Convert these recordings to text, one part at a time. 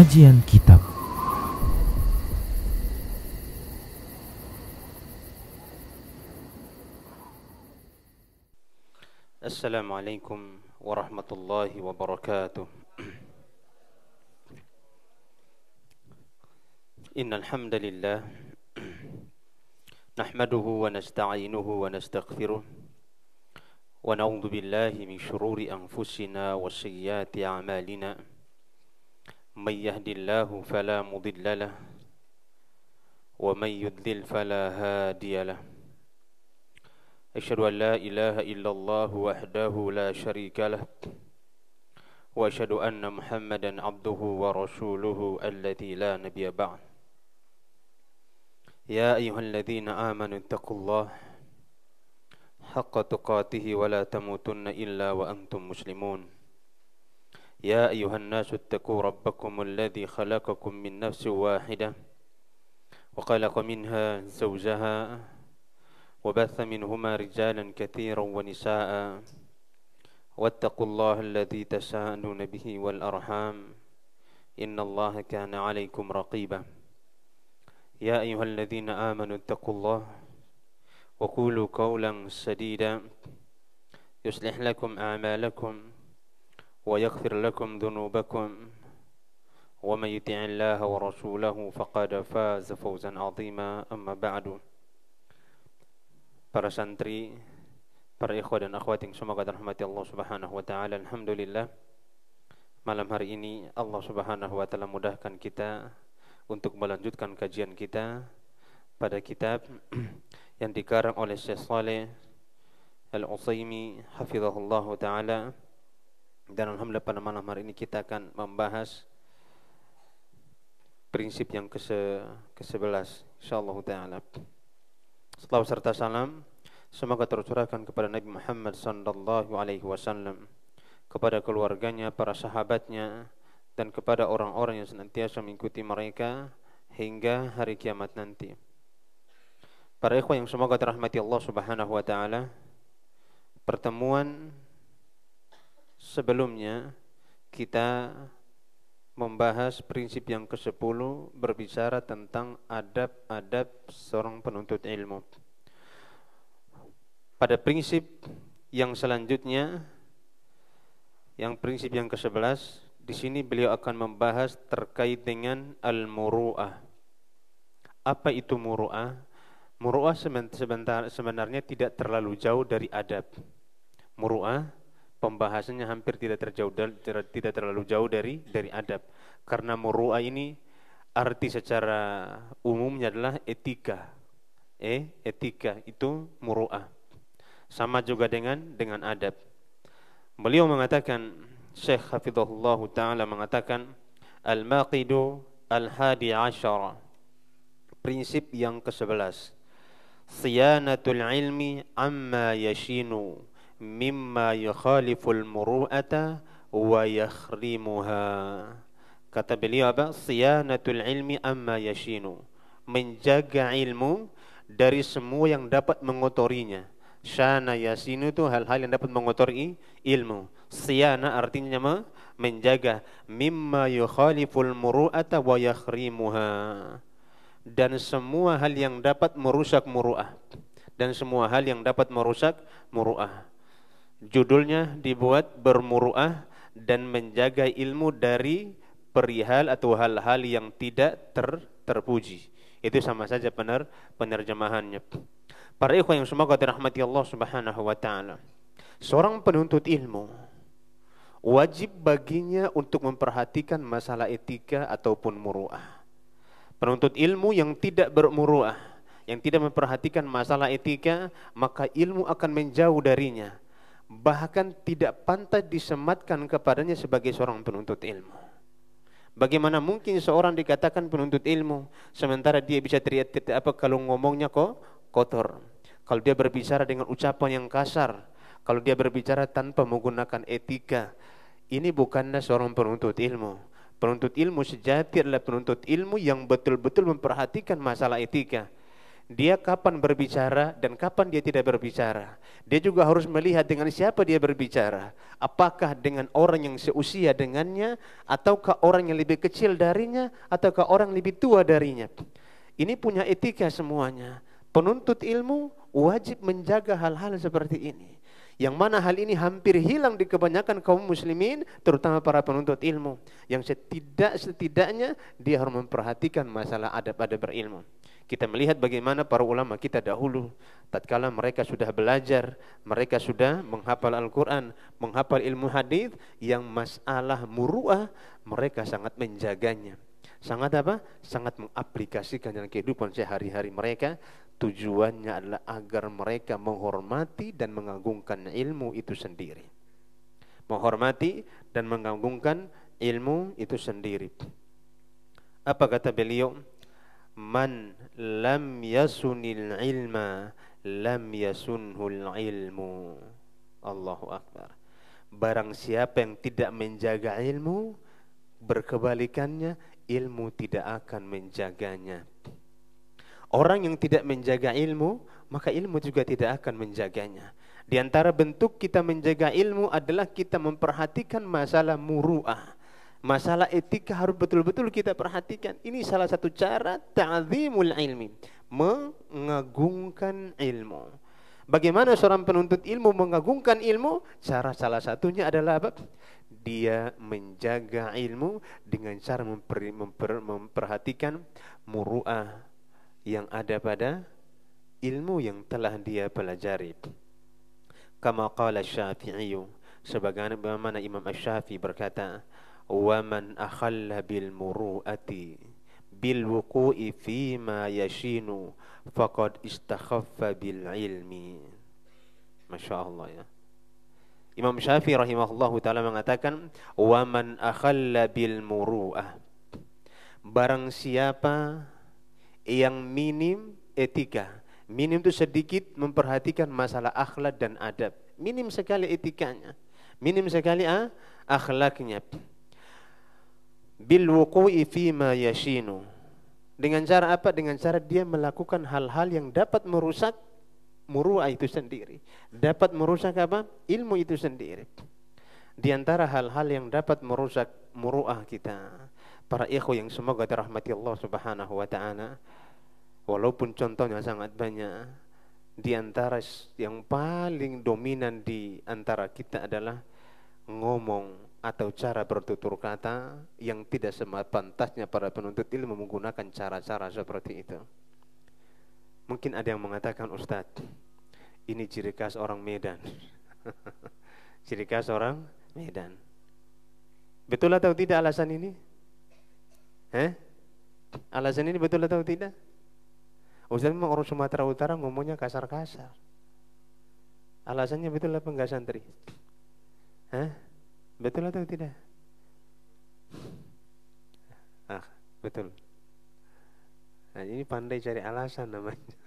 Kajian Kitab. Assalamualaikum warahmatullahi wabarakatuh. Innal hamdalillah nahmaduhu wa nasta'inuhu wa nastaghfiruh wa na'udzu billahi min shururi anfusina wa sayyiati a'malina. May yahdihillahu fala mudilla lahu wa may yudlil fala hadiya lahu. Asyhadu an la ilaha illallah wahdahu la syarika lah wa asyhadu anna Muhammadan abduhu wa rasuluhu alladzi la nabiyya ba'd. Ya ayyuhalladzina amanu taqullaha haqqa tuqatih wa la tamutunna illa wa antum muslimun. Ya ayyuhan nasu ittaqu rabbakum alladzi khalaqakum min nafsin wahidah wa khalaqa minha zawjaha wa batha minhuma rijalan katsiran wa nisaa wattaqullaha alladzi tasaaluna bihi wal arham innallaha kana 'alaykum raqiba. Ya ayyuhalladzina amanu ittaqullaha wa qulu qawlan sadida yuslih lakum a'malakum wa yaghfir lakum dhunubakum wa may yuti'illaha wa rasulahu faqad faza fawzan 'azima. Amma ba'du. Para santri, para ikhwah dan akhwat yang semoga dirahmati Allah Subhanahu wa taala, alhamdulillah malam hari ini Allah Subhanahu wa taala mudahkan kita untuk melanjutkan kajian kita pada kitab yang dikarang oleh Syekh Shalih Al-Utsaimin hafizahullah taala. Dan alhamdulillah pada malam hari ini kita akan membahas prinsip yang ke-11 insyaallah taala. Setelah serta salam semoga tercurahkan kepada Nabi Muhammad sallallahu alaihi wasallam, kepada keluarganya, para sahabatnya, dan kepada orang-orang yang senantiasa mengikuti mereka hingga hari kiamat nanti. Para ikhwan yang semoga dirahmati Allah Subhanahu wa taala, pertemuan sebelumnya kita membahas prinsip yang ke-10 berbicara tentang adab-adab seorang penuntut ilmu. Pada prinsip yang selanjutnya, yang prinsip yang ke-11, di sini beliau akan membahas terkait dengan al-muru'ah. Apa itu muru'ah? Muru'ah sebenarnya tidak terlalu jauh dari adab. Muru'ah pembahasannya hampir tidak terlalu jauh dari adab. Karena muru'ah ini arti secara umumnya adalah etika. Etika itu muru'ah. Sama juga dengan adab. Beliau mengatakan, Syekh Hafizahullah Ta'ala mengatakan, Al-Maqidu Al-Hadi Ashara, prinsip yang ke-11, Siyanatul ilmi amma yashinu mimma yukhaliful muru'ata wa yakhrimuha. Kata beliau apa? Siyanatul ilmi amma yashinu, menjaga ilmu dari semua yang dapat mengotorinya. Syana yasinu itu hal-hal yang dapat mengotori ilmu. Siyana artinya menjaga. Mimma yukhaliful muru'ata wa yakhrimuha, dan semua hal yang dapat merusak muru'ah. Dan semua hal yang dapat merusak muru'ah. Judulnya dibuat bermuru'ah dan menjaga ilmu dari perihal atau hal-hal yang tidak terpuji. Itu sama saja penerjemahannya. Para ikhwan yang semoga dirahmati Allah Subhanahu wa taala, seorang penuntut ilmu wajib baginya untuk memperhatikan masalah etika ataupun muru'ah. Penuntut ilmu yang tidak bermuru'ah, yang tidak memperhatikan masalah etika, maka ilmu akan menjauh darinya. Bahkan tidak pantas disematkan kepadanya sebagai seorang penuntut ilmu. Bagaimana mungkin seorang dikatakan penuntut ilmu sementara dia bisa kalau ngomongnya kotor, kalau dia berbicara dengan ucapan yang kasar, kalau dia berbicara tanpa menggunakan etika? Ini bukanlah seorang penuntut ilmu. Penuntut ilmu sejati adalah penuntut ilmu yang betul-betul memperhatikan masalah etika. Dia kapan berbicara dan kapan dia tidak berbicara. Dia juga harus melihat dengan siapa dia berbicara. Apakah dengan orang yang seusia dengannya, ataukah orang yang lebih kecil darinya, ataukah orang lebih tua darinya. Ini punya etika semuanya. Penuntut ilmu wajib menjaga hal-hal seperti ini. Yang mana hal ini hampir hilang di kebanyakan kaum muslimin, terutama para penuntut ilmu. Yang setidaknya dia harus memperhatikan masalah adab-adab berilmu. Kita melihat bagaimana para ulama kita dahulu, tatkala mereka sudah belajar, mereka sudah menghafal Al-Quran, menghafal ilmu hadis, yang masalah muru'ah mereka sangat menjaganya. Sangat apa? Sangat mengaplikasikan dalam kehidupan sehari-hari mereka. Tujuannya adalah agar mereka menghormati dan mengagungkan ilmu itu sendiri. Menghormati dan mengagungkan ilmu itu sendiri. Apa kata beliau? Man lam yasunil ilma lam yasunhul ilmu. Allahu Akbar. Barang siapa yang tidak menjaga ilmu, berkebalikannya ilmu tidak akan menjaganya. Orang yang tidak menjaga ilmu, maka ilmu juga tidak akan menjaganya. Di antara bentuk kita menjaga ilmu adalah kita memperhatikan masalah muru'ah. Masalah etika harus betul-betul kita perhatikan. Ini salah satu cara ta'zimul ilmi, mengagungkan ilmu. Bagaimana seorang penuntut ilmu mengagungkan ilmu? Cara salah satunya adalah apa? Dia menjaga ilmu dengan cara memperhatikan muru'ah yang ada pada ilmu yang telah dia pelajari. Kama qala Syafi'i, sebagaimana Imam Asy-Syafi'i berkata, wa man akhalla bil muru'ati bil wuqu'i fi ma yashinu faqad istakhaffa bil ilmi. Masya Allah ya. Imam Syafi'i rahimahullahu ta'ala mengatakan, wa man akhalla bil muru'ah, barang siapa yang minim etika. Minim itu sedikit memperhatikan masalah akhlak dan adab. Minim sekali etikanya. Minim sekali akhlaknya. Bil wuqu'i fi ma yashinu. Dengan cara apa? Dengan cara dia melakukan hal-hal yang dapat merusak muru'ah itu sendiri. Dapat merusak apa? Ilmu itu sendiri. Di antara hal-hal yang dapat merusak muru'ah kita, para ikhwah yang semoga dirahmati Allah Subhanahu wa ta'ala, walaupun contohnya sangat banyak, di antara yang paling dominan di antara kita adalah ngomong atau cara bertutur kata yang tidak sepantasnya para penuntut ilmu menggunakan cara-cara seperti itu. Mungkin ada yang mengatakan, Ustadz, ini ciri khas orang Medan. Ciri khas orang Medan. Betul atau tidak alasan ini? Alasan ini betul atau tidak? Ustaz, memang orang Sumatera Utara ngomongnya kasar-kasar. Alasannya betul apa enggak santri? Betul atau tidak? Betul. Nah, ini pandai cari alasan namanya.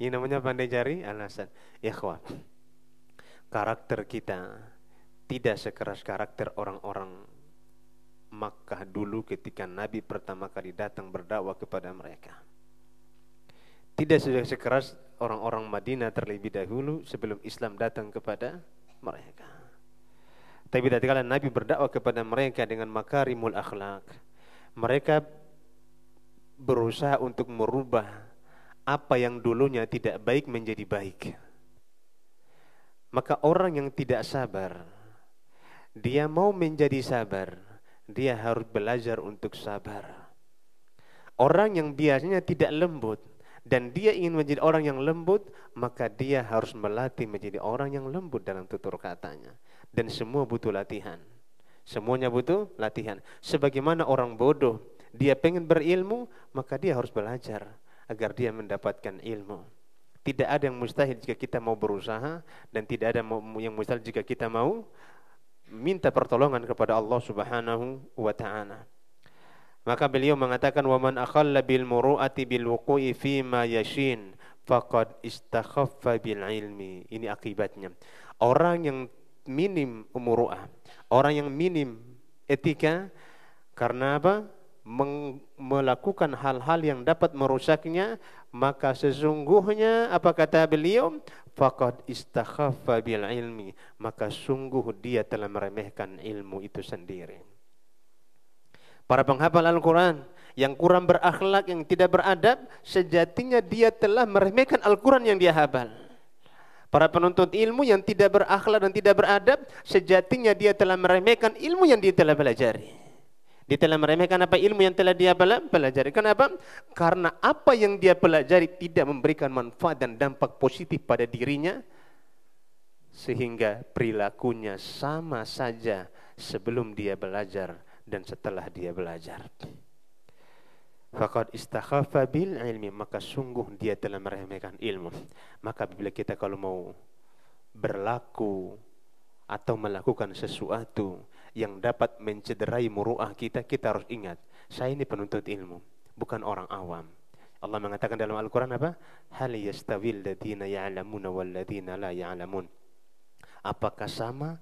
Ini namanya pandai cari alasan. Ikhwah, karakter kita tidak sekeras karakter orang-orang Makkah dulu ketika Nabi pertama kali datang berdakwah kepada mereka. Tidak sekeras orang-orang Madinah terlebih dahulu sebelum Islam datang kepada mereka. Tapi tatkala Nabi berdakwah kepada mereka dengan makarimul akhlak, mereka berusaha untuk merubah apa yang dulunya tidak baik menjadi baik. Maka orang yang tidak sabar, dia mau menjadi sabar, dia harus belajar untuk sabar. Orang yang biasanya tidak lembut dan dia ingin menjadi orang yang lembut, maka dia harus melatih menjadi orang yang lembut dalam tutur katanya. Dan semua butuh latihan. Semuanya butuh latihan. Sebagaimana orang bodoh, dia pengen berilmu, maka dia harus belajar agar dia mendapatkan ilmu. Tidak ada yang mustahil jika kita mau berusaha, dan tidak ada yang mustahil jika kita mau minta pertolongan kepada Allah Subhanahu wa ta'ala. Maka beliau mengatakan, wa man akhalla bil muru'ati bil wuqu'i fi ma yashin faqad istakhaffa bil ilmi. Ini akibatnya. Orang yang minim muru'ah, orang yang minim etika, karena apa? Melakukan hal-hal yang dapat merusaknya, maka sesungguhnya apa kata beliau, faqad istakhaffa bil ilmi, maka sungguh dia telah meremehkan ilmu itu sendiri. Para penghafal Al-Quran yang kurang berakhlak, yang tidak beradab, sejatinya dia telah meremehkan Al-Quran yang dia hafal. Para penuntut ilmu yang tidak berakhlak dan tidak beradab, sejatinya dia telah meremehkan ilmu yang dia telah pelajari. Dia telah meremehkan apa ilmu yang telah dia pelajari. Kenapa? Karena apa yang dia pelajari tidak memberikan manfaat dan dampak positif pada dirinya, sehingga perilakunya sama saja sebelum dia belajar dan setelah dia belajar. Faqad istakhaffa bil ilmi, maka sungguh dia telah meremehkan ilmu. Maka bila kita kalau mau berlaku atau melakukan sesuatu yang dapat mencederai muruah kita, kita harus ingat, saya ini penuntut ilmu, bukan orang awam. Allah mengatakan dalam Al-Quran apa? Hal yastawil ladina ya'lamuna wal ladina la ya'lamun. Apakah sama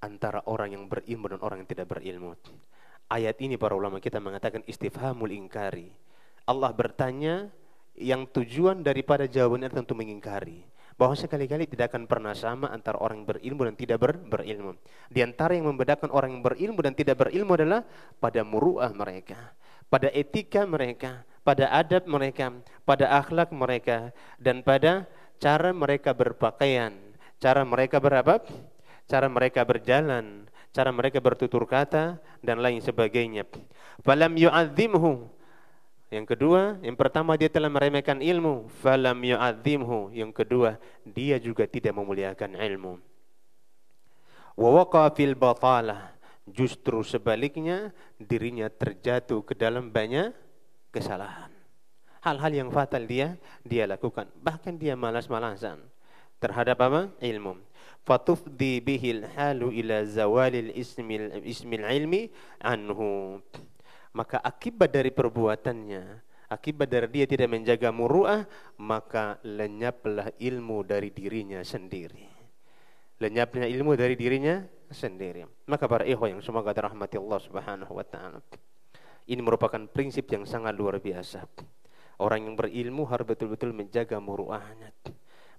antara orang yang berilmu dan orang yang tidak berilmu? Ayat ini para ulama kita mengatakan istifhamul ingkari. Allah bertanya yang tujuan daripada jawabannya tentu mengingkari. Bahwa sekali-kali tidak akan pernah sama antara orang yang berilmu dan tidak berilmu. Di antara yang membedakan orang yang berilmu dan tidak berilmu adalah pada muru'ah mereka, pada etika mereka, pada adab mereka, pada akhlak mereka, dan pada cara mereka berpakaian, cara mereka berapa? Cara mereka berjalan, cara mereka bertutur kata dan lain sebagainya. Falam yu'azzimhu. Yang kedua, yang pertama dia telah meremehkan ilmu. Falam yu'azzimhu. Yang kedua, dia juga tidak memuliakan ilmu. Wa waqa fil batalah. Justru sebaliknya, dirinya terjatuh ke dalam banyak kesalahan. Hal-hal yang fatal dia lakukan. Bahkan dia malas-malasan terhadap apa? Ilmu. Fatufdi bihil halu ila zawalil ismil ilmi anhu. Maka akibat dari perbuatannya, akibat dari dia tidak menjaga muru'ah, maka lenyaplah ilmu dari dirinya sendiri. Lenyapnya ilmu dari dirinya sendiri. Maka para ikhwan yang semoga dirahmati Allah Subhanahu wa taala, ini merupakan prinsip yang sangat luar biasa. Orang yang berilmu harus betul-betul menjaga muru'ahnya.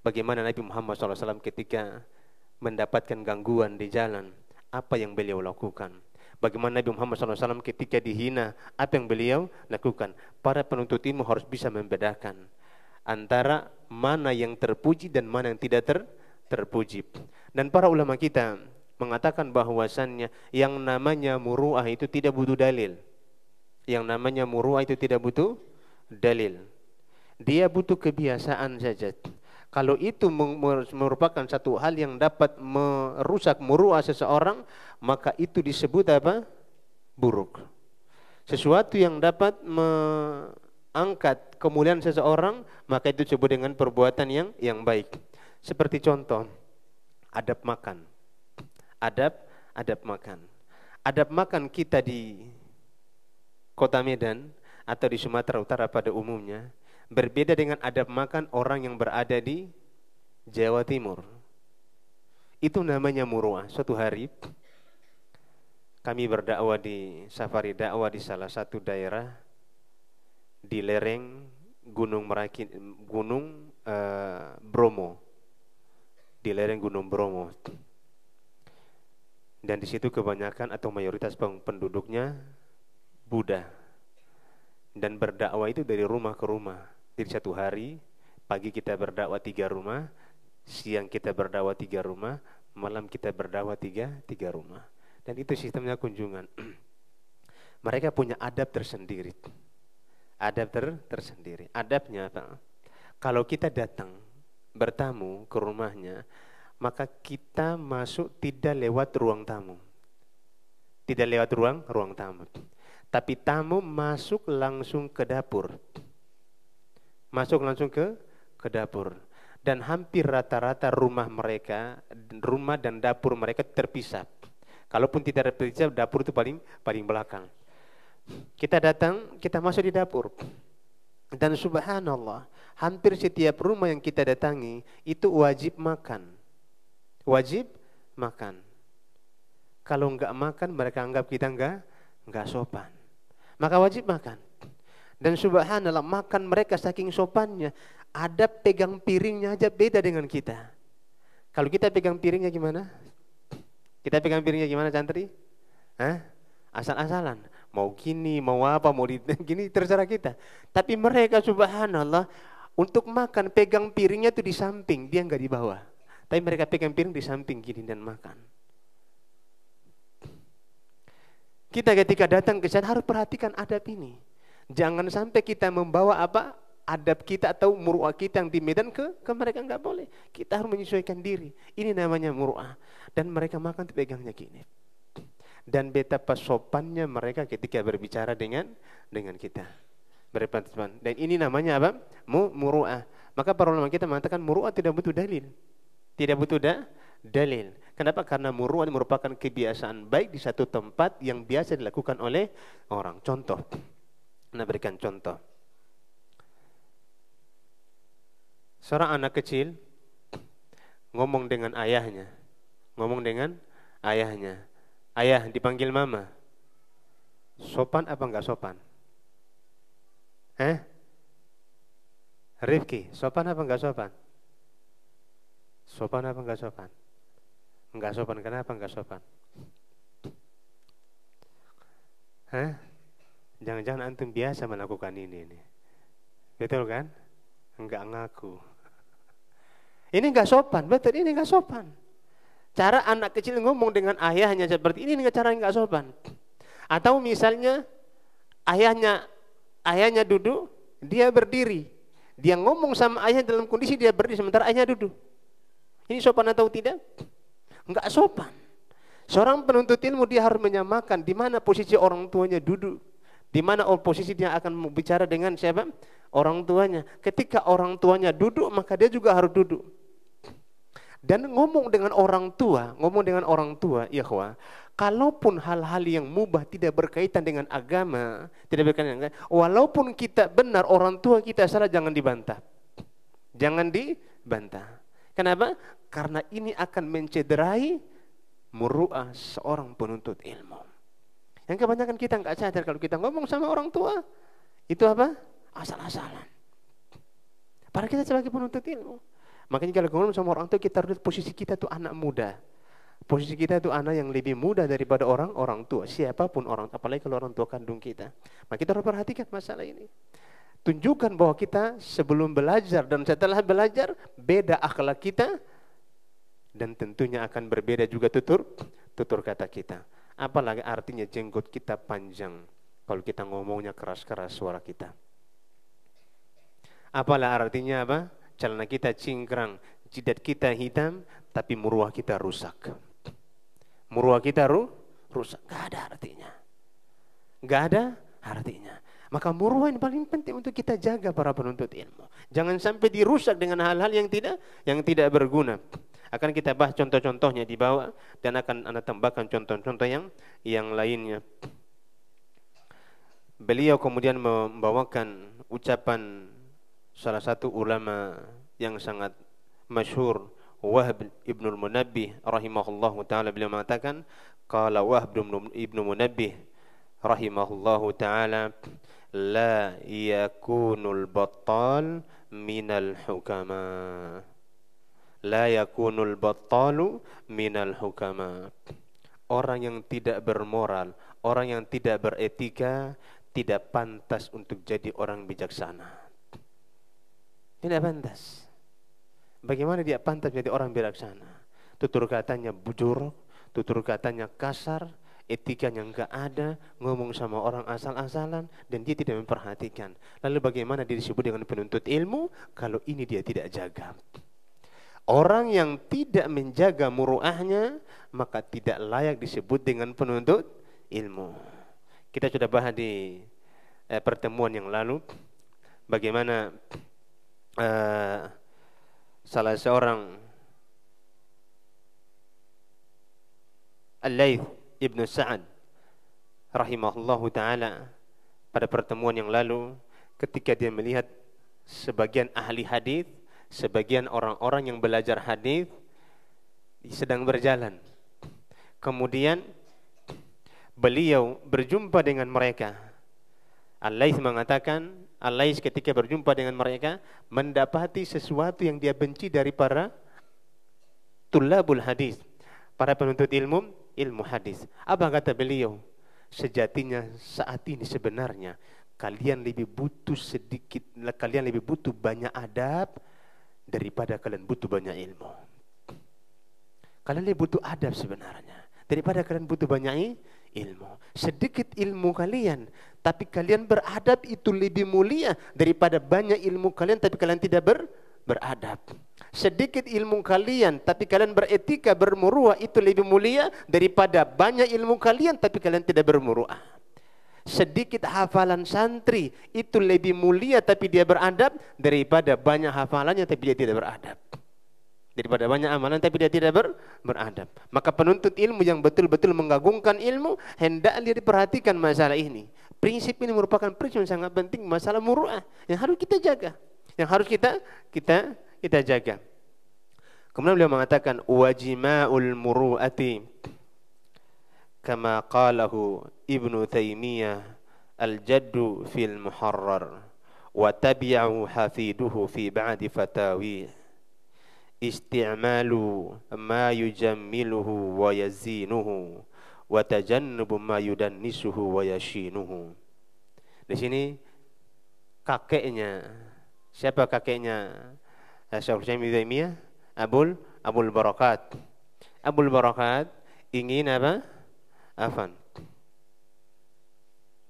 Bagaimana Nabi Muhammad SAW ketika mendapatkan gangguan di jalan, apa yang beliau lakukan? Bagaimana Nabi Muhammad SAW ketika dihina, apa yang beliau lakukan? Para penuntut ilmu harus bisa membedakan antara mana yang terpuji dan mana yang tidak terpuji. Dan para ulama kita mengatakan bahwasannya yang namanya muru'ah itu tidak butuh dalil. Yang namanya muru'ah itu tidak butuh dalil. Dia butuh kebiasaan saja. Kalau itu merupakan satu hal yang dapat merusak muru'ah seseorang, maka itu disebut apa? Buruk. Sesuatu yang dapat mengangkat kemuliaan seseorang, maka itu disebut dengan perbuatan yang baik. Seperti contoh, adab makan. Adab makan. Adab makan kita di Kota Medan atau di Sumatera Utara pada umumnya berbeda dengan adab makan orang yang berada di Jawa Timur. Itu namanya muru'ah. Suatu hari kami berdakwah di safari dakwah di salah satu daerah di lereng Gunung Bromo. Di lereng Gunung Bromo. Dan di situ kebanyakan atau mayoritas penduduknya Buddha. Dan berdakwah itu dari rumah ke rumah. Jadi satu hari, pagi kita berdakwah 3 rumah, siang kita berdakwah 3 rumah, malam kita berdakwah tiga rumah. Dan itu sistemnya kunjungan. Mereka punya adab tersendiri. Adab tersendiri. Adabnya apa? Kalau kita datang bertamu ke rumahnya, maka kita masuk tidak lewat ruang tamu. Tidak lewat ruang tamu. Tapi tamu masuk langsung ke dapur. Masuk langsung ke dapur. Dan hampir rata-rata rumah dan dapur mereka terpisah. Kalaupun tidak terpisah, dapur itu paling belakang. Kita datang, kita masuk di dapur. Dan subhanallah, hampir setiap rumah yang kita datangi itu wajib makan. Wajib makan. Kalau enggak makan, mereka anggap kita enggak sopan. Maka wajib makan. Dan subhanallah, makan mereka saking sopannya, ada pegang piringnya aja beda dengan kita. Kalau kita pegang piringnya gimana? Kita pegang piringnya gimana, Cantri? Hah? Asal-asalan. Mau gini, mau apa, mau gini, terserah kita. Tapi mereka subhanallah, untuk makan pegang piringnya tuh di samping, dia nggak di bawah. Tapi mereka pegang piring di samping gini dan makan. Kita ketika datang ke sana harus perhatikan adab ini. Jangan sampai kita membawa apa adab kita atau muru'ah kita yang di Medan ke mereka, nggak boleh. Kita harus menyesuaikan diri. Ini namanya muru'ah. Dan mereka makan pegangnya gini. Dan betapa sopannya mereka ketika berbicara dengan kita. Dan ini namanya apa? Muru'ah. Maka para ulama kita mengatakan muru'ah tidak butuh dalil. Tidak butuh dalil. Kenapa? Karena muru'ah merupakan kebiasaan baik di satu tempat yang biasa dilakukan oleh orang. Contoh. Nah, berikan contoh. Seorang anak kecil ngomong dengan ayahnya. Ayah dipanggil mama. Sopan apa enggak sopan? Rifki, sopan apa enggak sopan? Sopan apa enggak sopan? Enggak sopan, kenapa enggak sopan? Jangan-jangan antum biasa melakukan ini. Betul kan? Enggak ngaku. Ini enggak sopan, betul, ini enggak sopan. Cara anak kecil ngomong dengan ayahnya seperti ini cara enggak sopan. Atau misalnya ayahnya duduk, dia berdiri. Dia ngomong sama ayah dalam kondisi dia berdiri sementara ayahnya duduk. Ini sopan atau tidak? Enggak sopan. Seorang penuntut ilmu dia harus menyamakan di mana posisi orang tuanya duduk. Di mana posisi dia akan bicara dengan siapa? Orang tuanya. Ketika orang tuanya duduk, maka dia juga harus duduk. Dan ngomong dengan orang tua, ikhwah, kalaupun hal-hal yang mubah tidak berkaitan dengan agama, tidak berkaitan dengan, walaupun kita benar, orang tua kita salah, jangan dibantah. Jangan dibantah. Kenapa? Karena ini akan mencederai muru'ah seorang penuntut ilmu. Yang kebanyakan kita nggak sadar kalau kita ngomong sama orang tua itu apa? Asal-asalan. Padahal kita sebagai penuntut ilmu. Makanya kalau ngomong sama orang tua kita harus posisi kita tuh anak muda. Posisi kita tuh anak yang lebih muda daripada orang tua. Siapapun orang, apalagi kalau orang tua kandung kita. Maka kita harus perhatikan masalah ini. Tunjukkan bahwa kita sebelum belajar dan setelah belajar beda akhlak kita dan tentunya akan berbeda juga tutur kata kita. Apalagi artinya jenggot kita panjang kalau kita ngomongnya keras-keras suara kita. Apalah artinya apa? Celana kita cingkrang, jidat kita hitam, tapi muruah kita rusak. Muruah kita rusak, gak ada artinya. Gak ada artinya. Maka muruah yang paling penting untuk kita jaga para penuntut ilmu. Jangan sampai dirusak dengan hal-hal yang tidak berguna. Akan kita bahas contoh-contohnya di bawah dan akan Anda tambahkan contoh-contoh yang lainnya. Beliau kemudian membawakan ucapan salah satu ulama yang sangat masyhur, Wahb ibnul Munabbih rahimahullahu taala. Beliau mengatakan, qala Wahb ibnu Munabbih rahimahullahu taala, la yakunul battal minal hukama. La yakunul battalu minal hukama. Orang yang tidak bermoral, orang yang tidak beretika tidak pantas untuk jadi orang bijaksana. Tidak pantas. Bagaimana dia pantas jadi orang bijaksana? Tutur katanya bujur, tutur katanya kasar, etikanya enggak ada, ngomong sama orang asal-asalan dan dia tidak memperhatikan. Lalu bagaimana dia disebut dengan penuntut ilmu kalau ini dia tidak jaga? Orang yang tidak menjaga muru'ahnya maka tidak layak disebut dengan penuntut ilmu. Kita sudah bahas di pertemuan yang lalu bagaimana salah seorang Al-Laits ibn Sa'ad rahimahullahu ta'ala pada pertemuan yang lalu ketika dia melihat sebagian ahli hadis, sebagian orang-orang yang belajar hadis sedang berjalan. Kemudian beliau berjumpa dengan mereka. Al-Laits mengatakan, Al-Laits ketika berjumpa dengan mereka mendapati sesuatu yang dia benci dari para tulabul hadis, para penuntut ilmu hadis. Apa kata beliau? Sejatinya saat ini sebenarnya kalian lebih butuh banyak adab daripada kalian butuh banyak ilmu. Kalian lebih butuh adab sebenarnya daripada kalian butuh banyak ilmu. Sedikit ilmu kalian, tapi kalian beradab itu lebih mulia daripada banyak ilmu kalian tapi kalian tidak beradab. Sedikit ilmu kalian tapi kalian beretika, bermuruah itu lebih mulia daripada banyak ilmu kalian tapi kalian tidak bermuruah. Sedikit hafalan santri itu lebih mulia tapi dia beradab daripada banyak hafalannya tapi dia tidak beradab. Daripada banyak amalan tapi dia tidak beradab. Maka penuntut ilmu yang betul-betul mengagungkan ilmu hendaknya diperhatikan masalah ini. Prinsip ini merupakan prinsip yang sangat penting, masalah muru'ah yang harus kita jaga, yang harus kita jaga. Kemudian beliau mengatakan wajima'ul muru'ati kama qalahu Ibnu Taimiyah al-jaddu fil muharrar wa tabi'ahu hafiduhu fi ba'di fatawi isti'malu ma yujammiluhu wa yazinuhu wa tajannubu ma yudannisuhu wa yashinuhu. Di sini kakeknya, siapa kakeknya Syaikhul Islam Ibnu Taimiyah? Abul Barakat. Abul Barakat ingin apa? Afan.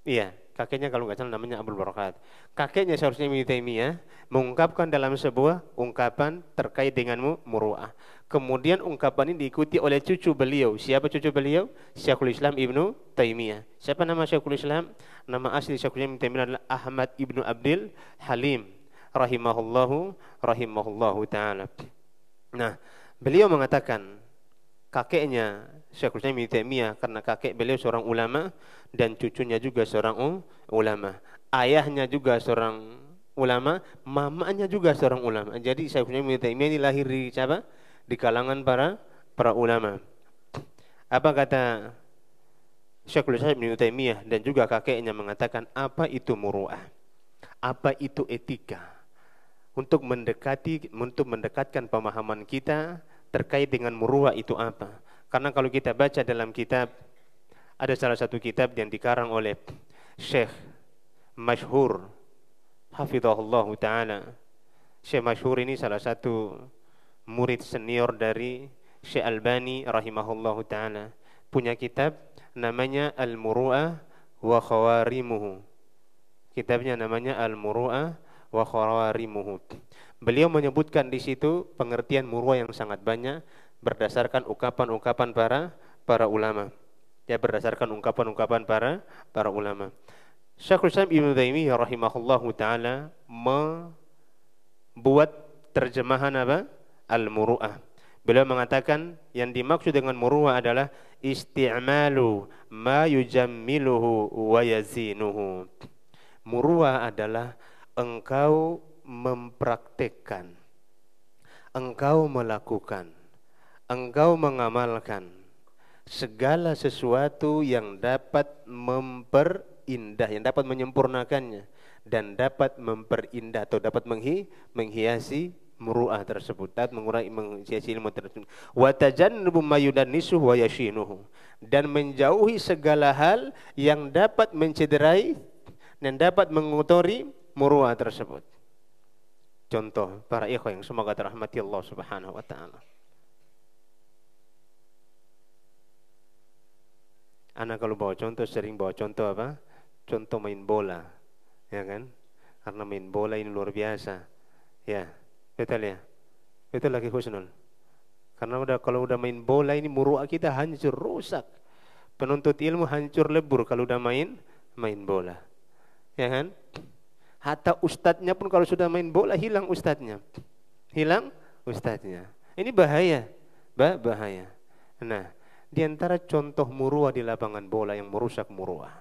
Iya, kakeknya kalau nggak salah namanya Abul Barakat. Kakeknya Syaikhul Islam Ibnu Taimiyah mengungkapkan dalam sebuah ungkapan terkait dengan muru'ah. Kemudian ungkapan ini diikuti oleh cucu beliau. Siapa cucu beliau? Syaikhul Islam Ibnu Taimiyah. Siapa nama Syaikhul Islam? Nama asli Syaikhul Islam Ibnu Taimiyah adalah Ahmad Ibnu Abdul Halim rahimahullahu taala. Nah, beliau mengatakan kakeknya Syaikhul Islam Ibnu Taimiyah karena kakek beliau seorang ulama dan cucunya juga seorang ulama. Ayahnya juga seorang ulama, mamanya juga seorang ulama. Jadi Syaikhul Islam Ibnu Taimiyah ini lahir di siapa? Di kalangan para ulama. Apa kata Syaikhul Islam Ibnu Taimiyah dan juga kakeknya mengatakan apa itu muru'ah? Apa itu etika? Untuk mendekatkan pemahaman kita terkait dengan muru'ah itu apa? Karena kalau kita baca dalam kitab, ada salah satu kitab yang dikarang oleh Syekh Masyhur hafizahullah taala. Syekh Masyhur ini salah satu murid senior dari Syekh Albani rahimahullah taala. Punya kitab namanya Al-Muru'ah wa Khawarimuhu. Kitabnya namanya Al-Muru'ah wa Khawarimuhu. Beliau menyebutkan di situ pengertian muru'ah yang sangat banyak berdasarkan ungkapan-ungkapan para ulama. Ya, berdasarkan ungkapan-ungkapan para ulama. Syaikhul Islam Ibnu Taimiyah rahimahullahu taala membuat terjemahan apa? Al-Muru'ah. Beliau mengatakan yang dimaksud dengan muru'ah adalah isti'malu ma yujammiluhu wa yazinuhu. Muru'ah adalah engkau mempraktekkan, engkau melakukan, engkau mengamalkan segala sesuatu yang dapat memperindah, yang dapat menyempurnakannya dan dapat memperindah atau dapat menghiasi muru'ah tersebut, dapat menghiasi ilmu tersebut. Wa tajannubu ma yudannisuhu wa yashinuhu, dan menjauhi segala hal yang dapat mencederai dan dapat mengotori muru'ah tersebut. Contoh para ikhwan yang semoga dirahmati Allah Subhanahu wa taala. Anak kalau bawa contoh sering bawa contoh apa? Contoh main bola, ya kan? Karena main bola ini luar biasa. Ya, betul ya. Betul lagi Husnul. Karena kalau udah main bola ini muru'ah kita hancur, rusak. Penuntut ilmu hancur lebur kalau udah main bola. Ya kan? Hatta ustadznya pun kalau sudah main bola hilang ustadznya. Hilang ustadznya. Ini bahaya. Bahaya. Nah, di antara contoh muru'ah di lapangan bola yang merusak muru'ah,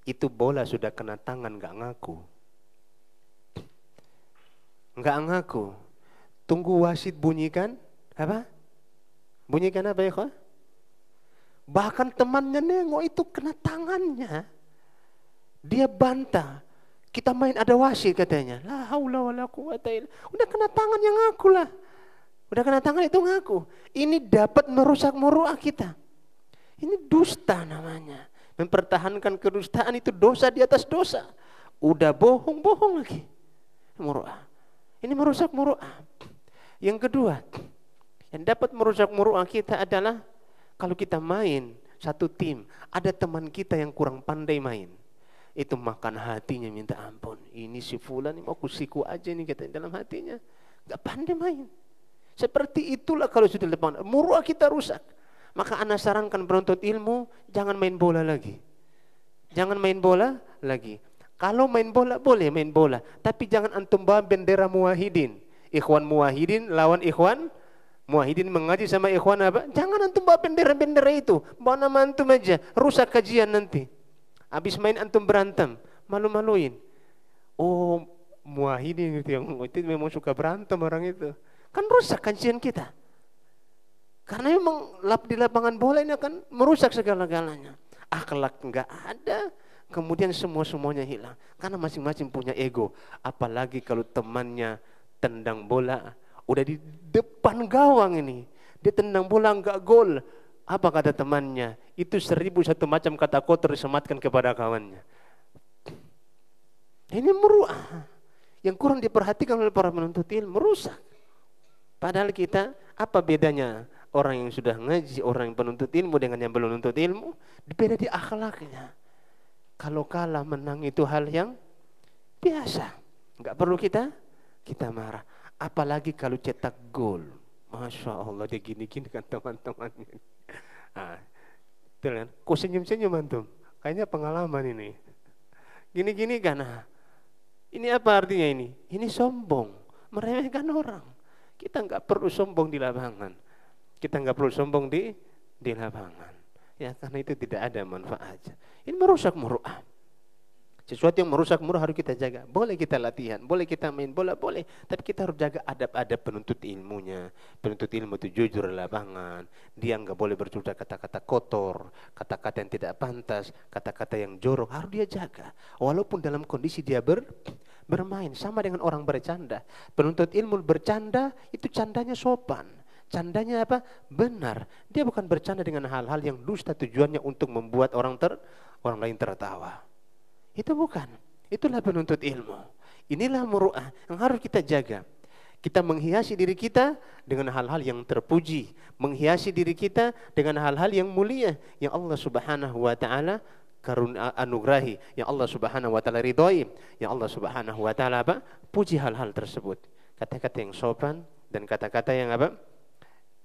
itu bola sudah kena tangan gak ngaku. Gak ngaku. Tunggu wasit bunyikan apa? Bunyikan apa ya kok? Bahkan temannya nengok itu kena tangannya. Dia bantah. Kita main ada wasit katanya. La haula wala quwata illa. Udah kena tangan yang ngaku lah. Udah kena tangan itu ngaku. Ini dapat merusak muruah kita. Ini dusta namanya. Mempertahankan kedustaan itu dosa di atas dosa. Udah bohong lagi. Muruah. Ini merusak muruah. Yang kedua, yang dapat merusak muruah kita adalah kalau kita main satu tim, ada teman kita yang kurang pandai main. Itu makan hatinya minta ampun. Ini si fulan ini mau kusiku aja nih katanya dalam hatinya. Gak pandai main. Seperti itulah kalau sudah lepas muruah kita rusak. Maka ana sarankan penuntut ilmu jangan main bola lagi. Jangan main bola lagi. Kalau main bola boleh main bola, tapi jangan antum bawa bendera muwahidin. Ikhwan muwahidin lawan ikhwan muwahidin mengaji sama ikhwan apa? Jangan antum bawa bendera-bendera itu. Bawa nama antum aja, rusak kajian nanti. Habis main antum berantem, malu-maluin. Oh, muwahidin gitu yang itu memang suka berantem orang itu. Kan rusak kajian kita. Karena memang di lapangan bola ini akan merusak segala-galanya. Akhlak enggak ada, kemudian semuanya hilang. Karena masing-masing punya ego. Apalagi kalau temannya tendang bola, udah di depan gawang ini. Dia tendang bola enggak gol. Apa kata temannya? Itu 1001 macam kata kotor disematkan kepada kawannya. Ini meruah. Yang kurang diperhatikan oleh para penuntut ilmu, merusak. Padahal kita, apa bedanya orang yang sudah ngaji, orang yang penuntut ilmu dengan yang belum menuntut ilmu? Beda di akhlaknya. Kalau kalah menang itu hal yang biasa. Enggak perlu kita marah. Apalagi kalau cetak gol. Masya Allah dia gini-gini kan teman-temannya. Nah, betul kan? Kok senyum-senyum antum? Kayaknya pengalaman ini. Gini-gini kan? Nah, ini apa artinya ini? Ini sombong, meremehkan orang. Kita nggak perlu sombong di lapangan. Kita nggak perlu sombong di lapangan. Ya, karena itu tidak ada manfaatnya. Ini merusak muruah. Sesuatu yang merusak muruah harus kita jaga. Boleh kita latihan, boleh kita main bola, boleh. Tapi kita harus jaga adab-adab penuntut ilmunya. Penuntut ilmu itu jujur di lapangan. Dia nggak boleh bercurah kata-kata kotor, kata-kata yang tidak pantas, kata-kata yang jorok. Harus dia jaga. Walaupun dalam kondisi dia bermain. Sama dengan orang bercanda. Penuntut ilmu bercanda, itu candanya sopan. Candanya apa? Benar. Dia bukan bercanda dengan hal-hal yang dusta tujuannya untuk membuat orang lain tertawa. Itu bukan. Itulah penuntut ilmu. Inilah muru'ah yang harus kita jaga. Kita menghiasi diri kita dengan hal-hal yang terpuji, menghiasi diri kita dengan hal-hal yang mulia yang Allah Subhanahu wa taala anugerahi, yang Allah Subhanahu wa taala ridhoi, yang Allah Subhanahu wa taala apa? Puji hal-hal tersebut. Kata-kata yang sopan dan kata-kata yang apa?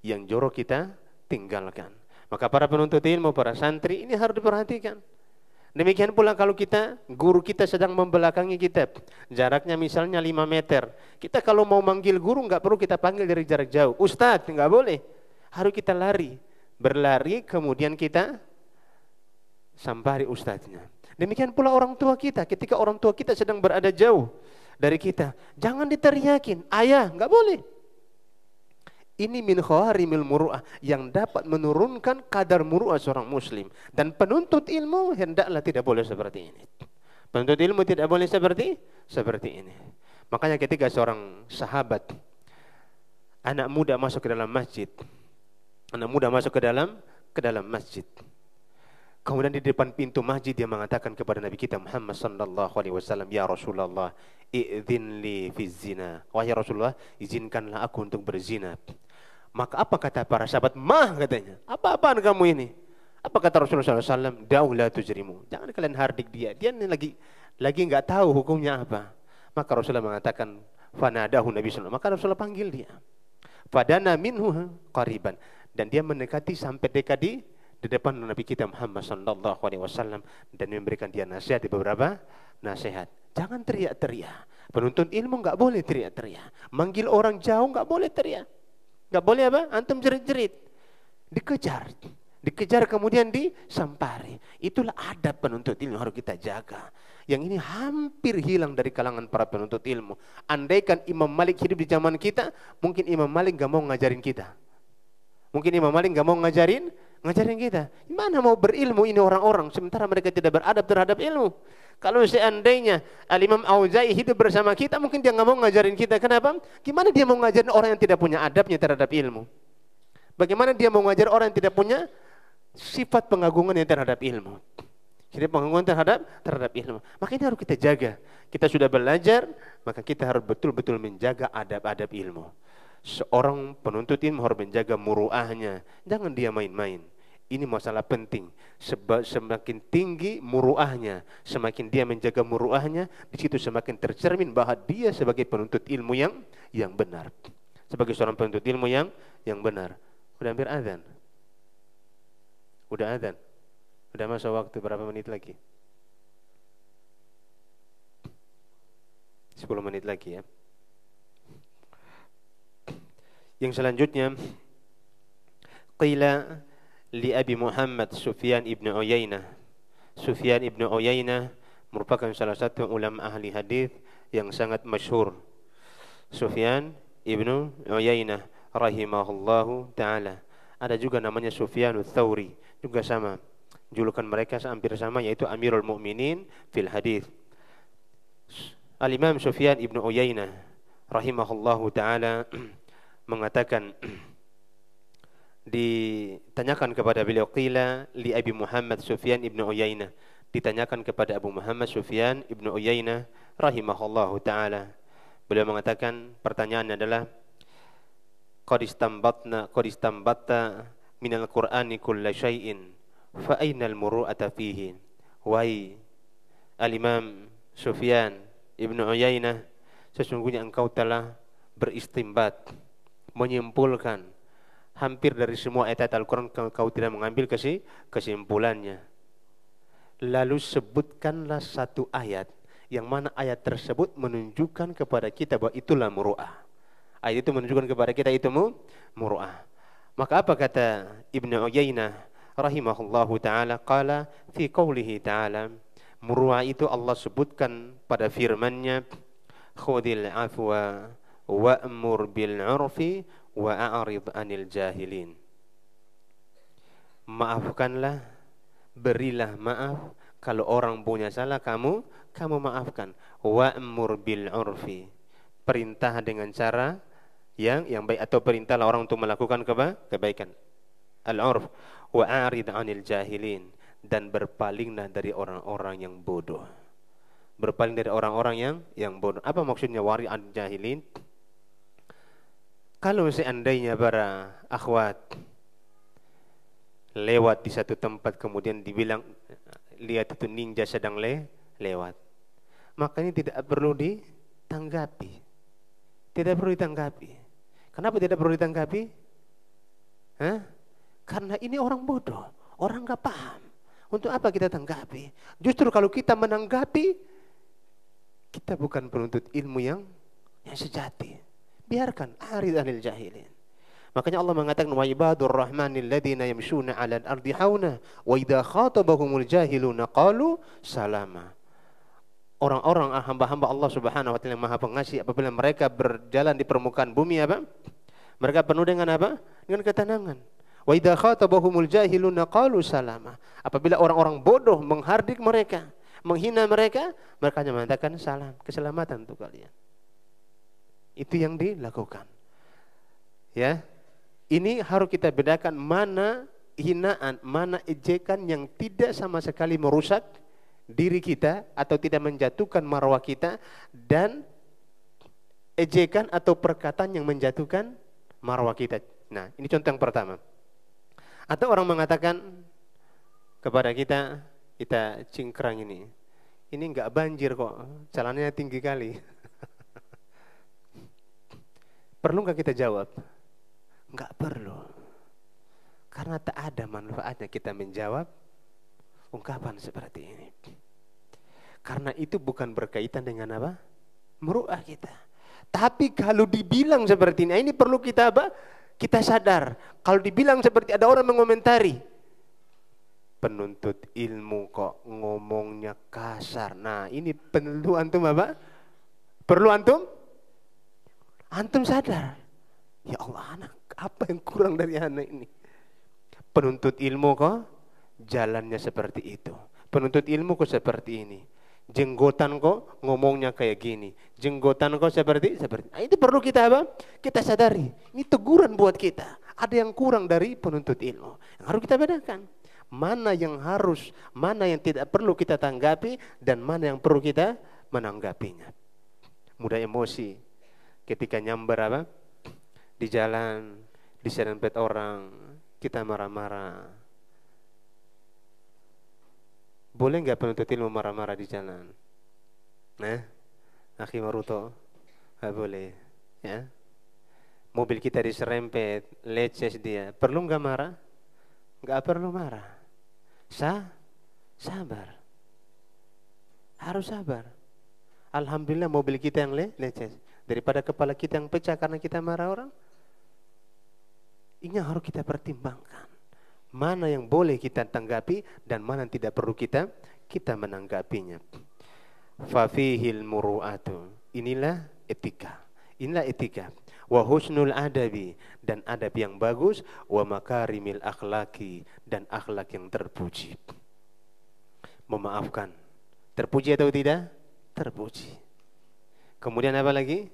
Yang jorok kita tinggalkan. Maka para penuntut ilmu, para santri ini harus diperhatikan. Demikian pula kalau guru kita sedang membelakangi kita, jaraknya misalnya 5 meter. Kita kalau mau manggil guru nggak perlu kita panggil dari jarak jauh. Ustadz, nggak boleh. Harus kita lari. Berlari kemudian kita sampari ustadznya. Demikian pula orang tua kita. Ketika orang tua kita sedang berada jauh dari kita, jangan diteriakin. Ayah, nggak boleh. Ini min khawarimil muru'ah yang dapat menurunkan kadar muru'ah seorang muslim. Dan penuntut ilmu hendaklah tidak boleh seperti ini. Penuntut ilmu tidak boleh seperti ini. Makanya ketika seorang sahabat, anak muda masuk ke dalam masjid. Anak muda masuk ke dalam masjid. Kemudian di depan pintu masjid dia mengatakan kepada Nabi kita Muhammad sallallahu alaihi wasallam, "Ya Rasulullah, idzin li fi zina." Wahai Rasulullah, izinkanlah aku untuk berzina. Maka apa kata para sahabat? Mah katanya. Apa-apaan kamu ini? Apa kata Rasulullah SAW? Daulah tujrimu. Jangan kalian hardik dia. Dia ini lagi nggak tahu hukumnya apa. Maka Rasulullah mengatakan, fanadahu Nabi SAW. Maka Rasulullah panggil dia. Fadana minhu qariban. Dan dia mendekati sampai dekat di depan Nabi kita Muhammad sallallahu alaihi wasallam dan memberikan dia nasihat di beberapa nasihat. Jangan teriak-teriak. Penuntut ilmu nggak boleh teriak-teriak. Manggil orang jauh nggak boleh teriak. Nggak boleh apa? Antum jerit-jerit. Dikejar kemudian disampari. Itulah adab penuntut ilmu harus kita jaga. Yang ini hampir hilang dari kalangan para penuntut ilmu. Andaikan Imam Malik hidup di zaman kita, mungkin Imam Malik nggak mau ngajarin kita. Mungkin Imam Malik nggak mau ngajarin Ngajarin kita. Gimana mau berilmu ini orang-orang sementara mereka tidak beradab terhadap ilmu? Kalau seandainya Al-Imam Auza'i hidup bersama kita, mungkin dia nggak mau ngajarin kita. Kenapa? Gimana dia mau ngajarin orang yang tidak punya adabnya terhadap ilmu? Bagaimana dia mau ngajar orang yang tidak punya sifat pengagungan yang terhadap ilmu? Sifat pengagungan terhadap ilmu. Maka ini harus kita jaga. Kita sudah belajar, maka kita harus betul-betul menjaga adab-adab ilmu. Seorang penuntut ilmu harus menjaga muruahnya. Jangan dia main-main. Ini masalah penting. Sebab semakin tinggi muruahnya, semakin dia menjaga muruahnya, di situ semakin tercermin bahwa dia sebagai penuntut ilmu yang benar. Sebagai seorang penuntut ilmu yang benar. Udah hampir azan. Udah azan. Udah masa waktu berapa menit lagi? 10 menit lagi ya. Yang selanjutnya, qila li Abi Muhammad Sufyan ibn Uyainah. Sufyan ibn Uyainah merupakan salah satu ulama ahli hadis yang sangat masyhur. Sufyan ibn Uyainah rahimahullahu taala. Ada juga namanya Sufyan Ats-Tsauri, juga sama. Julukan mereka hampir sama, yaitu Amirul Mukminin fil hadis. Al-Imam Sufyan ibn Uyainah rahimahullahu taala mengatakan, ditanyakan kepada beliau, qila li Abi Muhammad Sufyan ibn Uyainah, ditanyakan kepada Abu Muhammad Sufyan ibn Uyainah rahimahullahu taala. Beliau mengatakan, pertanyaannya adalah, qad istambatta minal Qur'ani kulla syai'in fa ainal muru'ata fihi. Wahai Al-Imam Sufyan ibn Uyainah, sesungguhnya engkau telah beristimbat, menyimpulkan hampir dari semua ayat Al-Quran, kau tidak mengambil kesimpulannya. Lalu sebutkanlah satu ayat, yang mana ayat tersebut menunjukkan kepada kita bahwa itulah muru'ah. Ayat itu menunjukkan kepada kita itu muru'ah. Maka apa kata Ibnu Uyainah rahimahullahu ta'ala? Qala fi qawlihi ta'ala, muru'ah itu Allah sebutkan pada firman-Nya, khudhil afwa wa'mur bil 'urfi wa a'rid 'anil jahilin. Maafkanlah, berilah maaf. Kalau orang punya salah, kamu maafkan. Wa'mur bil 'urfi, perintah dengan cara yang baik, atau perintahlah orang untuk melakukan kebaikan. Al-'urf. Wa a'rid 'anil jahilin, dan berpalinglah dari orang-orang yang bodoh. Berpaling dari orang-orang yang bodoh. Apa maksudnya wari 'anil jahilin? Kalau seandainya para akhwat lewat di satu tempat, kemudian dibilang, lihat itu ninja sedang lewat, maka ini tidak perlu ditanggapi. Tidak perlu ditanggapi. Kenapa tidak perlu ditanggapi? Karena ini orang bodoh, orang nggak paham. Untuk apa kita tanggapi? Justru kalau kita menanggapi, kita bukan penuntut ilmu yang sejati. Biarkan, arid anil jahilin. Makanya Allah mengatakan, wa ibadur rahmanil ladzina yamshuna 'alal ardi hauna wa idza khatabahumul jahiluna qalu salama. Orang-orang hamba-hamba Allah Subhanahu wa taala yang Maha Pengasih, apabila mereka berjalan di permukaan bumi, apa? Mereka penuh dengan apa? Dengan ketenangan. Wa idza khatabahumul jahiluna qalu salama. Apabila orang-orang bodoh menghardik mereka, menghina mereka, mereka hanya mengatakan salam, keselamatan untuk kalian. Itu yang dilakukan. Ya. Ini harus kita bedakan mana hinaan, mana ejekan yang tidak sama sekali merusak diri kita atau tidak menjatuhkan marwah kita, dan ejekan atau perkataan yang menjatuhkan marwah kita. Nah, ini contoh yang pertama. Atau orang mengatakan kepada kita cingkrang ini enggak banjir kok, jalannya tinggi kali. Perlu nggak kita jawab? Nggak perlu. Karena tak ada manfaatnya kita menjawab ungkapan seperti ini. Karena itu bukan berkaitan dengan apa? Muru'ah kita. Tapi kalau dibilang seperti ini perlu kita apa? Kita sadar. Kalau dibilang seperti, ada orang mengomentari, penuntut ilmu kok ngomongnya kasar. Nah, ini perlu antum apa? Perlu antum sadar. Ya Allah, anak apa yang kurang dari anak ini? Penuntut ilmu kok jalannya seperti itu. Penuntut ilmu kok seperti ini. Jenggotan kok ngomongnya kayak gini. Jenggotan kok seperti. Nah, itu perlu kita apa? Kita sadari. Ini teguran buat kita. Ada yang kurang dari penuntut ilmu. Yang harus kita bedakan. Mana yang harus, mana yang tidak perlu kita tanggapi, dan mana yang perlu kita menanggapinya. Mudah emosi ketika nyamber apa? Di jalan, diserempet orang, kita marah-marah. Boleh nggak penuntut ilmu marah-marah di jalan? Nah, Akhi Maruto, nggak boleh. Ya, mobil kita diserempet, leces dia, perlu nggak marah? Nggak perlu marah. Sabar. Harus sabar. Alhamdulillah mobil kita yang lecet daripada kepala kita yang pecah karena kita marah orang. Ini harus kita pertimbangkan. Mana yang boleh kita tanggapi dan mana yang tidak perlu kita menanggapinya. Fafihil muru'atu. Inilah etika. Inilah etika. Wa husnul adabi, dan adab yang bagus, wa makarimil akhlaki, dan akhlak yang terpuji. Memaafkan. Terpuji atau tidak? Terpuji. Kemudian apa lagi?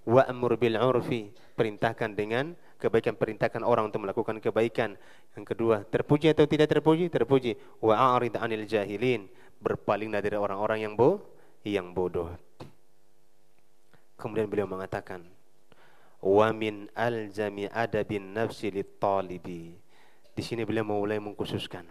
Wa'mur bil 'urfi, perintahkan dengan kebaikan, perintahkan orang untuk melakukan kebaikan. Yang kedua, terpuji atau tidak terpuji? Terpuji. Wa'arid 'anil jahilin, berpalinglah dari orang-orang yang bodoh. Kemudian beliau mengatakan, wa min aljami adabin nafsi lit-talibi. Di sini beliau mulai mengkhususkan.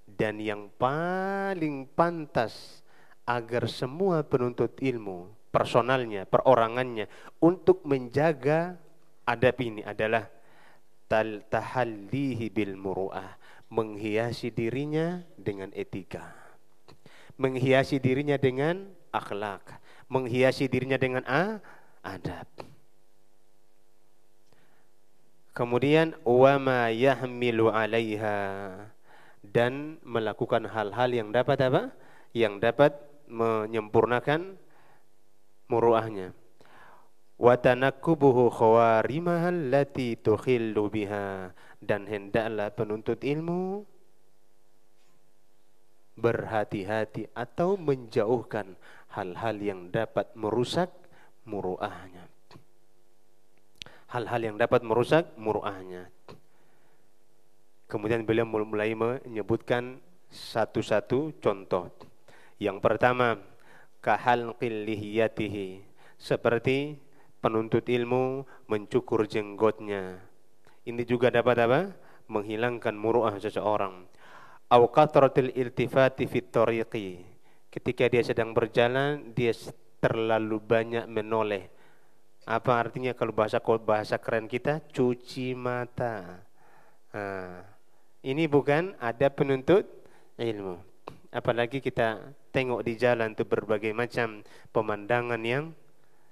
Dan yang paling pantas agar semua penuntut ilmu, personalnya, perorangannya, untuk menjaga adab ini adalah tahallihi bil muru'ah, menghiasi dirinya dengan etika, menghiasi dirinya dengan akhlak, menghiasi dirinya dengan adab. Kemudian wama yahmilu 'alaiha, dan melakukan hal-hal yang dapat apa? Yang dapat menyempurnakan muruahnya. Wa tanakkubuhu khawarimah allati tukhillu biha, dan hendaklah penuntut ilmu berhati-hati atau menjauhkan hal-hal yang dapat merusak muruahnya. Hal-hal yang dapat merusak muruahnya. Kemudian beliau mulai menyebutkan satu-satu contoh. Yang pertama, kahalqil lihiyatihi, seperti penuntut ilmu mencukur jenggotnya. Ini juga dapat apa? Menghilangkan muruah seseorang. Au kathratil iltifati fit tariqi, ketika dia sedang berjalan dia terlalu banyak menoleh. Apa artinya kalau bahasa keren kita? Cuci mata. Nah, ini bukan ada penuntut ilmu. Apalagi kita tengok di jalan tuh berbagai macam pemandangan yang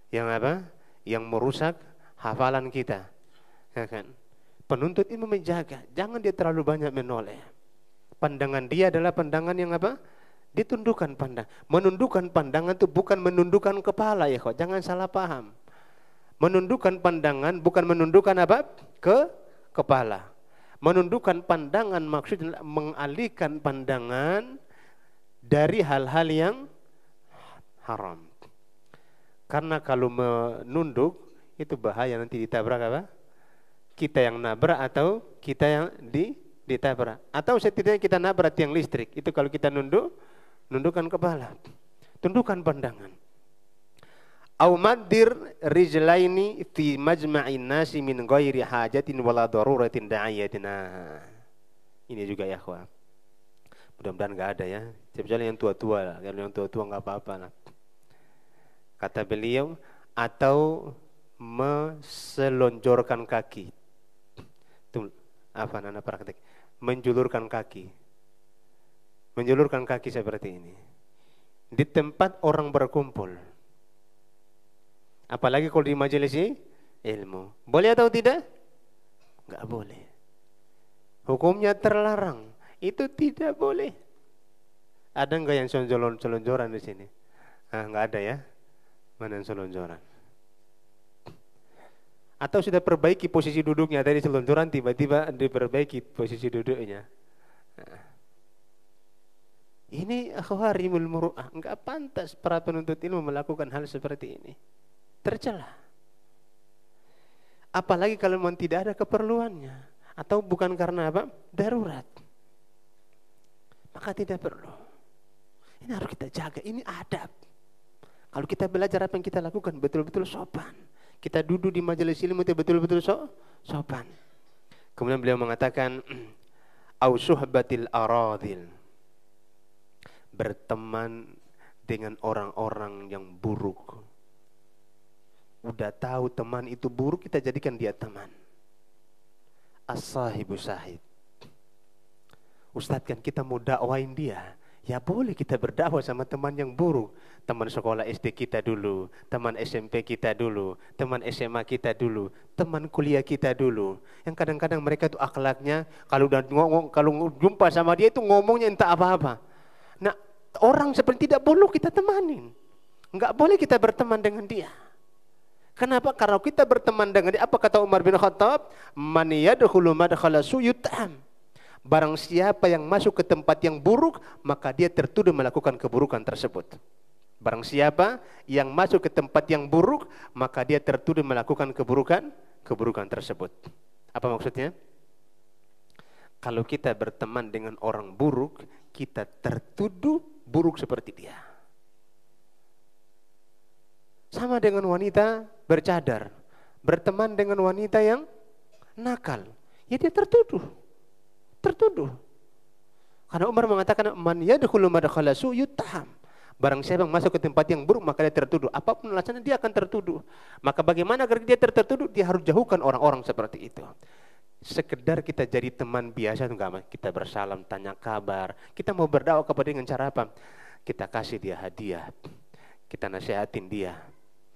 apa? Yang merusak hafalan kita. Ya kan? Penuntut ilmu menjaga, jangan dia terlalu banyak menoleh. Pandangan dia adalah pandangan yang apa? Ditundukkan pandang. Menundukkan pandangan itu bukan menundukkan kepala ya kok. Jangan salah paham. Menundukkan pandangan bukan menundukkan apa? Kepala. Menundukkan pandangan maksudnya mengalihkan pandangan dari hal-hal yang haram. Karena kalau menunduk itu bahaya, nanti ditabrak apa? Kita yang nabrak atau kita yang ditabrak. Atau setidaknya kita nabrak tiang listrik. Itu kalau kita nundukkan kepala. Tundukkan pandangan. Au maddir rijlaini fi majma'in nasi min ghairi hajatin wala daruratin da'iyatin. Ini juga ya akhwat. Mudah-mudahan enggak ada ya. Kecuali yang tua-tua lah. Kalau yang tua-tua enggak apa-apa lah. Kata beliau, atau meselonjorkan kaki. Itu apa nana praktek? Menjulurkan kaki. Menjulurkan kaki seperti ini. Di tempat orang berkumpul. Apalagi kalau di majelis ilmu. Boleh atau tidak? Enggak boleh. Hukumnya terlarang. Itu tidak boleh. Ada enggak yang selonjoran di sini? Enggak ada ya. Mana yang selonjoran? Atau sudah perbaiki posisi duduknya dari seluncuran tiba-tiba diperbaiki posisi duduknya. Nah, ini akhwarimul muru'ah. Enggak pantas para penuntut ilmu melakukan hal seperti ini. Tercela. Apalagi kalau memang tidak ada keperluannya. Atau bukan karena apa? Darurat. Maka tidak perlu. Ini harus kita jaga. Ini adab. Kalau kita belajar apa yang kita lakukan betul-betul sopan. Kita duduk di majelis ilmu itu betul-betul sopan. Kemudian beliau mengatakan au suhbatil aradil. Berteman dengan orang-orang yang buruk. Udah tahu teman itu buruk, kita jadikan dia teman. As-sahibu sahib. Ustadz, kan kita mau dakwain dia. Ya boleh kita berdakwah sama teman yang buruk. Teman sekolah SD kita dulu, teman SMP kita dulu, teman SMA kita dulu, teman kuliah kita dulu. Yang kadang-kadang mereka itu akhlaknya kalau udah ngomong, kalau jumpa sama dia itu ngomongnya entah apa-apa. Nah, orang seperti tidak boleh kita temanin. Enggak boleh kita berteman dengan dia. Kenapa? Karena kita berteman dengan dia, apa kata Umar bin Khattab? Man yadkhulu madkhala suyutam. Barang siapa yang masuk ke tempat yang buruk, maka dia tertuduh melakukan keburukan tersebut. Barang siapa yang masuk ke tempat yang buruk, maka dia tertuduh melakukan keburukan tersebut. Apa maksudnya? Kalau kita berteman dengan orang buruk, kita tertuduh buruk seperti dia. Sama dengan wanita bercadar, berteman dengan wanita yang nakal, ya dia tertuduh. Karena Umar mengatakan man yadkhulu madkhala suyutam. Barang siapa yang masuk ke tempat yang buruk maka dia tertuduh. Apapun alasannya dia akan tertuduh. Maka bagaimana agar dia tertuduh? Dia harus jauhkan orang-orang seperti itu. Sekedar kita jadi teman biasa enggak, kita bersalam, tanya kabar. Kita mau berdakwah kepada dengan cara apa? Kita kasih dia hadiah. Kita nasihatin dia.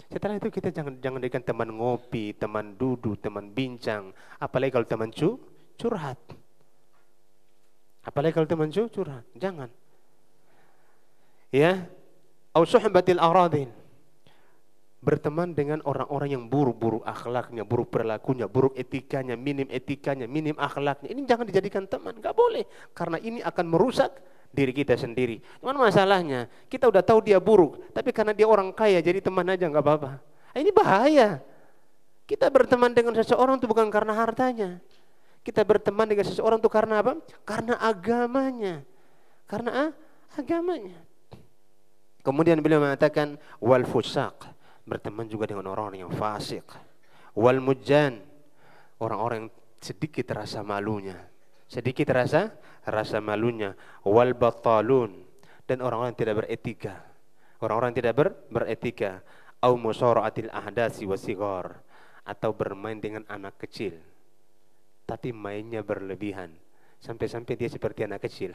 Setelah itu kita jangan jadikan teman ngopi, teman duduk, teman bincang, apalagi kalau teman curhat. Apalagi kalau teman curhat, jangan. Ya, au suhbatil aradin. Berteman dengan orang-orang yang buruk akhlaknya, buruk perilakunya, buruk etikanya, minim akhlaknya. Ini jangan dijadikan teman, enggak boleh. Karena ini akan merusak diri kita sendiri. Cuman masalahnya, kita udah tahu dia buruk, tapi karena dia orang kaya jadi teman aja enggak apa-apa. Ini bahaya. Kita berteman dengan seseorang itu bukan karena hartanya. Kita berteman dengan seseorang itu karena apa? Karena agamanya. Karena agamanya. Kemudian beliau mengatakan wal fusaq, berteman juga dengan orang-orang yang fasik. Wal mujjan, orang-orang yang sedikit rasa malunya. Sedikit rasa malunya. Wal batalun, dan orang-orang yang tidak beretika. Orang-orang yang tidak beretika. Au musara'atil ahdasi wasighar, atau bermain dengan anak kecil. Tapi mainnya berlebihan. Sampai-sampai dia seperti anak kecil.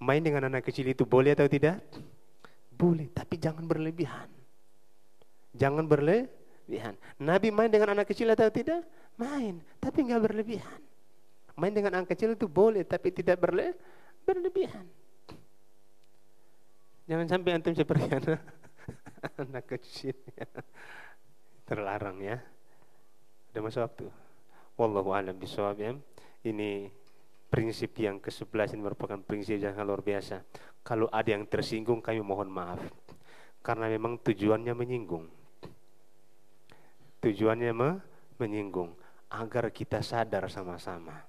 Main dengan anak kecil itu boleh atau tidak? Boleh, tapi jangan berlebihan. Jangan berlebihan. Nabi main dengan anak kecil atau tidak? Main, tapi enggak berlebihan. Main dengan anak kecil itu boleh, tapi tidak berlebihan. Jangan sampai antum seperti anak kecil. Terlarang ya. Udah masuk waktu. Wallahu a'lam bishawab ya. Ini prinsip yang ke-11 ini merupakan prinsip yang luar biasa. Kalau ada yang tersinggung kami mohon maaf. Karena memang tujuannya menyinggung. Tujuannya menyinggung agar kita sadar sama-sama.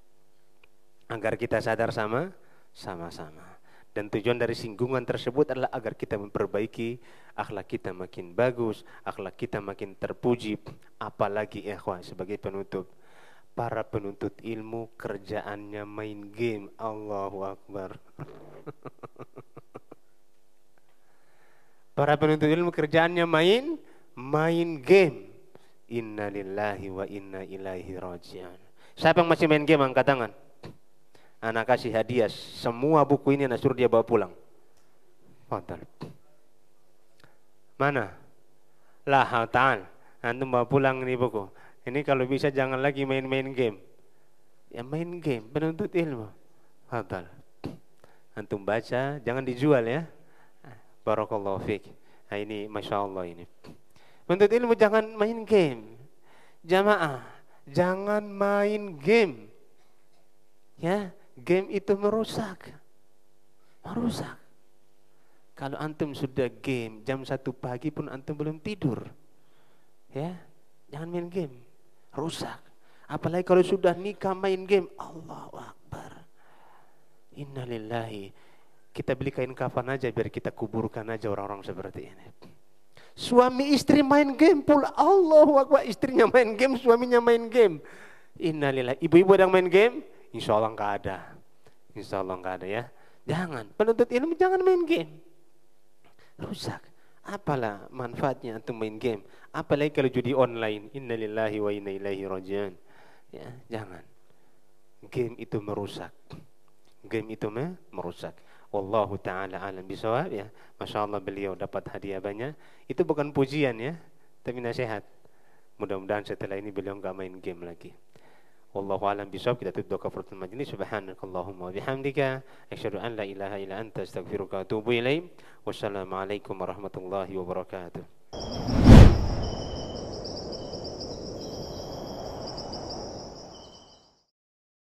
Agar kita sadar sama-sama. Dan tujuan dari singgungan tersebut adalah agar kita memperbaiki akhlak kita makin bagus, akhlak kita makin terpuji. Apalagi ikhwan sebagai penutup, para penuntut ilmu kerjaannya main game. Allahu Akbar. Para penuntut ilmu kerjaannya main game. Inna lillahi wa inna ilaihi raji'un. Siapa yang masih main game angkat tangan? Anak kasih hadiah semua buku ini, anak suruh dia bawa pulang. Fadal. Mana? Lah ta'al. Antum bawa pulang ini buku. Ini kalau bisa jangan lagi main-main game. Ya main game, penuntut ilmu. Fadal. Antum baca, jangan dijual ya. Barakallahu fiik. Nah ini Masya Allah ini. Penuntut ilmu jangan main game. Jamaah, jangan main game. Ya, game itu merusak. Merusak. Kalau antum sudah game jam 1 pagi pun antum belum tidur. Ya, jangan main game. Rusak. Apalagi kalau sudah nikah main game. Allahu Akbar. Innalillahi. Kita beli kain kafan aja biar kita kuburkan aja orang-orang seperti ini. Suami istri main game pula. Allahu Akbar. Istrinya main game, suaminya main game. Innalillahi. Ibu-ibu yang main game? Insya Allah nggak ada. Insya Allah nggak ada ya. Jangan. Penuntut ilmu jangan main game. Rusak. Apalah manfaatnya antum main game? Apalagi kalau judi online. Innalillahi wa inna ilaihi raji'un. Ya, jangan. Game itu merusak. Game itu merusak. Wallahu taala alam bisawab ya. Masya Allah beliau dapat hadiah banyak. Itu bukan pujian ya, tapi nasihat. Mudah-mudahan setelah ini beliau enggak main game lagi. Wallahu a'lam bishawab. Kita tutup kafaratul majlis. Subhanakallahumma wa bihamdika asyhadu an la ilaha illa anta astaghfiruka wa atubu ilaik. Wassalamualaikum warahmatullahi wabarakatuh.